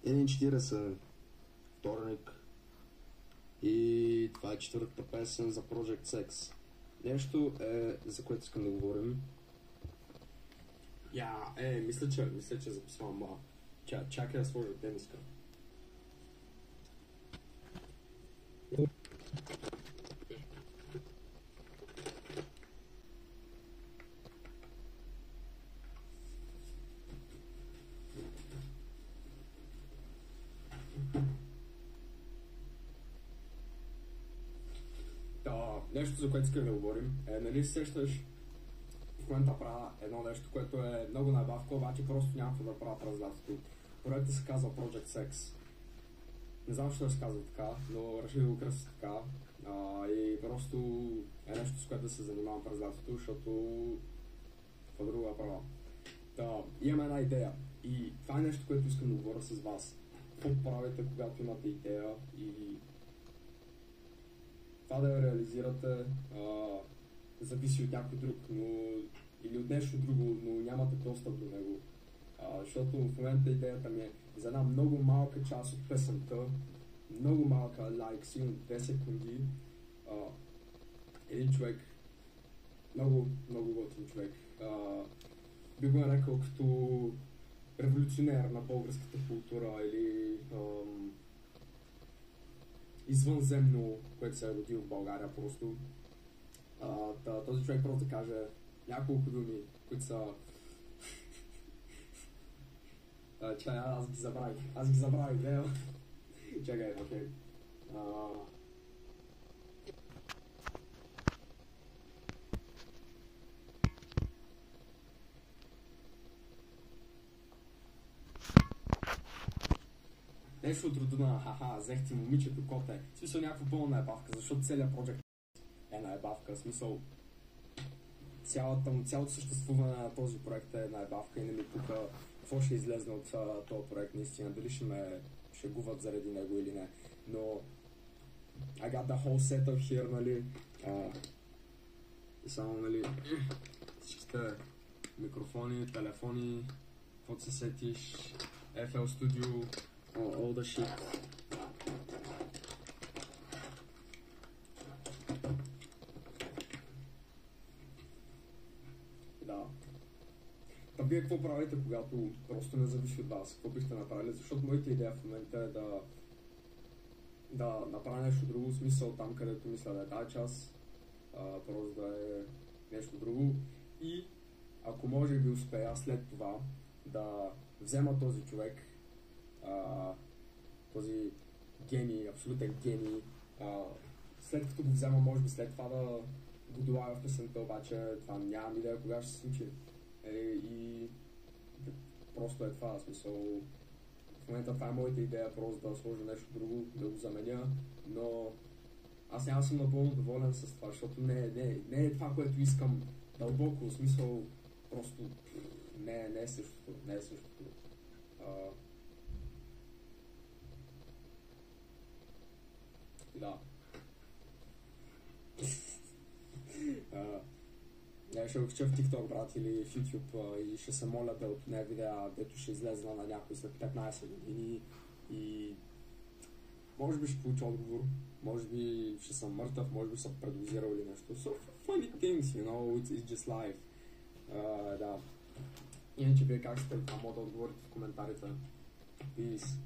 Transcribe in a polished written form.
1.40, вторник. И това е четвъртата песен за Project Sex. Нещо за което искам да говорим. Мисля, че записвам чакай да сложа тениска. Нещо, за което искам да говорим, нали се сещаш, в момента правя едно нещо, което е много набавка, обаче просто няма какво да правя през лятото. Проектът се казва Project Sex. Не знам защо се казва така, но реших да го кръста така. И просто е нещо, с което да се занимавам през лятото, защото какво друго да правя. Имам една идея и това е нещо, което искам да говоря с вас. Какво правите, когато имате идея и това да я реализирате зависи от някой друг, или от нещо друго, но нямате достъп до него. Защото в момента идеята ми е за една много малка част от песента, много малка, сигурно 2 секунди, един човек, много готин човек, би го нарекал като революционер на българската култура или извънземно, което се е родил в България просто. Този човек просто да каже няколко думи, които са... аз ги забравих, да. Чакай, окей. Нещо от рода на взех ти момичето, коте. В смисъл някаква пълна наебавка, защото целият проект е наебавка. В смисъл цялото съществуване на този проект е наебавка и не ми пука какво ще излезне от този проект наистина. Дали ще ме шегуват заради него или не. Но I got the whole setup here, нали. И само, нали, всичките микрофони, телефони, каквото се сетиш, FL Studio, all the shit. Вие какво правите, когато просто не зависи от вас? Какво бихте направили? Защото моята идея в момента е да направя нещо друго, смисъл там, където мисля да е тази част, просто да е нещо друго. И ако може би успея след това да взема този човек, този гений, абсолютен гений, след като го взема, може би след това да го долавя в песента, обаче това нямам идея кога ще се случи. И просто е това, смисъл. В момента това е моята идея, просто да сложа нещо друго, да го заменя, но аз няма съм напълно доволен с това, защото не е това, което искам дълбоко, в смисъл, просто не е същото, Да. Ще го кача в TikTok, брат, или в YouTube и ще се моля да от нея видеа, дето ще излезна на някой след 15 години и може би ще получа отговор, може би ще съм мъртъв, може би съм предозирал или нещо. So funny things, you know, it's just life. Да. Иначе вие как сте, мога да отговорите в коментарите. Peace.